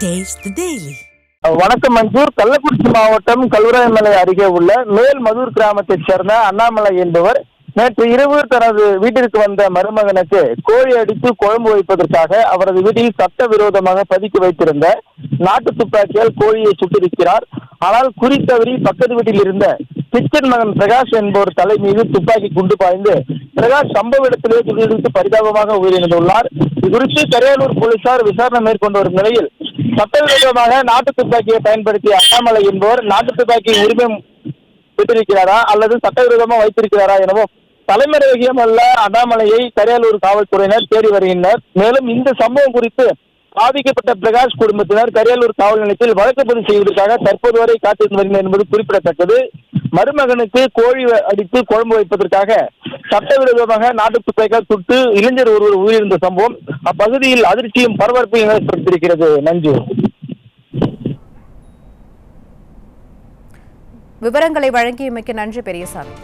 Taste the Daily. வணக்கம் மஞ்சூர். கள்ளக்குறிச்சி மாவட்டம் கல்வராயமலை அருகே உள்ள மேல்மதூர் கிராமத்தைச் சேர்ந்த அண்ணாமலை என்பவர் நேற்று இரவு தனது வீட்டிற்கு வந்த மருமகனுக்கு கோழி அடித்து குழம்பு வைப்பதற்காக அவரது வீட்டில் சட்டவிரோதமாக பதுக்கி வைத்திருந்த நாட்டு துப்பாக்கியால் கோழியை சுட்டிருக்கிறார். ஆனால் குறித்தவரி பக்கத்து வீட்டில் இருந்த கிச்சன் மகன் பிரகாஷ் என்பவர் தலை மீது துப்பாக்கி குண்டு பாய்ந்து பிரகாஷ் சம்பவ இடத்திலேயே துடித்து பரிதாபமாக உயிரிழந்துள்ளார். இது குறித்து கரையாலூர் போலீசார் விசாரணை மேற்கொண்டு வரும் நிலையில் சட்டவிரோதமாக நாட்டு துப்பாக்கியை பயன்படுத்திய அண்ணாமலை என்பவர் நாட்டு துப்பாக்கி உரிமம் பெற்றிருக்கிறாரா அல்லது சட்டவிரோதமாக வைத்திருக்கிறாரா எனவும் தலைமறைவியம் அல்ல அண்ணாமலையை கரையாலூர் காவல்துறையினர் தேடி வருகின்றனர். மேலும் இந்த சம்பவம் குறித்து பாதிக்கப்பட்ட பிரகாஷ் குடும்பத்தினர் கரையாலூர் காவல் நிலையத்தில் வழக்கு பதிவு செய்வதற்காக தற்போது வரை காத்திருந்து வருகின்றனர் என்பது குறிப்பிடத்தக்கது. மருமகனுக்கு கோழி அடித்து குழம்பு வைப்பதற்காக சட்டவிரோதமாக நாட்டு துப்பாக்கியால் சுட்டு இளைஞர் ஒருவர் உயிரிழந்த சம்பவம் அப்பகுதியில் அதிர்ச்சியும் பரபரப்பையும் ஏற்படுத்தியிருக்கிறது. நன்றி. விவரங்களை வழங்கியமைக்கு நன்றி பெரியசாமி.